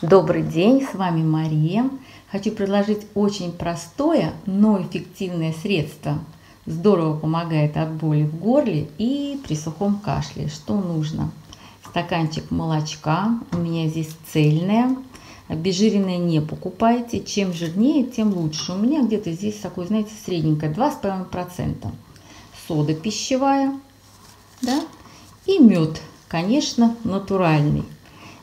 Добрый день, с вами Мария. Хочу предложить очень простое, но эффективное средство. Здорово помогает от боли в горле и при сухом кашле. Что нужно? Стаканчик молочка, у меня здесь цельное, обезжиренное не покупайте. Чем жирнее, тем лучше. У меня где-то здесь такой, знаете, средненькое, 2,5%. Сода пищевая, да? И мед, конечно, натуральный.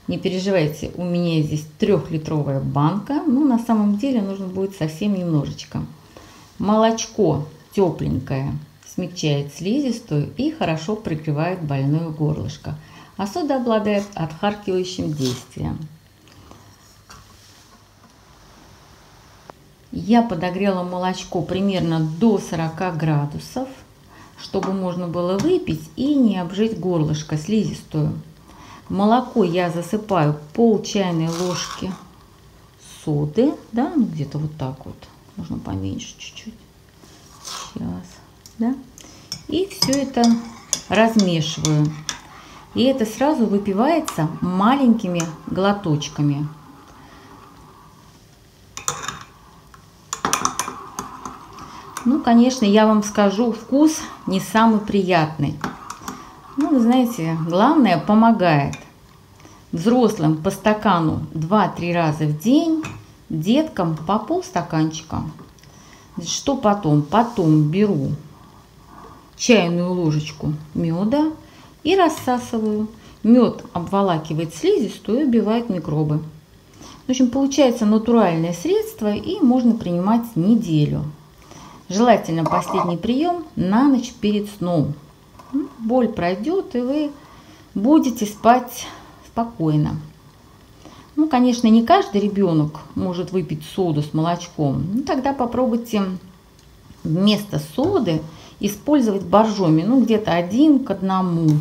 Не переживайте, у меня здесь 3-литровая банка, но на самом деле нужно будет совсем немножечко. Молочко тепленькое смягчает слизистую и хорошо прикрывает больное горлышко, а сода обладает отхаркивающим действием. Я подогрела молочко примерно до 40 градусов, чтобы можно было выпить и не обжечь горлышко, слизистую. Молоко я засыпаю пол чайной ложки соды, да, ну где-то вот так вот, можно поменьше чуть-чуть, сейчас, да, и все это размешиваю. И это сразу выпивается маленькими глоточками. Ну, конечно, я вам скажу, вкус не самый приятный. Ну, вы знаете, главное, помогает. Взрослым по стакану 2-3 раза в день, деткам по полстаканчика. Что потом? Потом беру чайную ложечку меда и рассасываю. Мед обволакивает слизистую и убивает микробы. В общем, получается натуральное средство, и можно принимать неделю. Желательно последний прием на ночь перед сном. Боль пройдет, и вы будете спать спокойно. Ну, конечно, не каждый ребенок может выпить соду с молочком. Ну, тогда попробуйте вместо соды использовать боржоми, ну, где-то 1 к 1.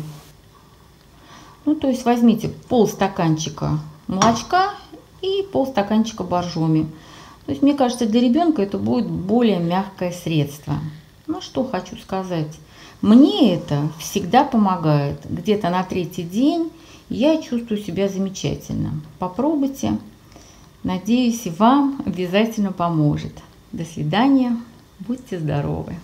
Ну, то есть возьмите полстаканчика молочка и полстаканчика боржоми. То есть, мне кажется, для ребенка это будет более мягкое средство. Ну, что хочу сказать. Мне это всегда помогает. Где-то на 3-й день я чувствую себя замечательно. Попробуйте. Надеюсь, вам обязательно поможет. До свидания. Будьте здоровы.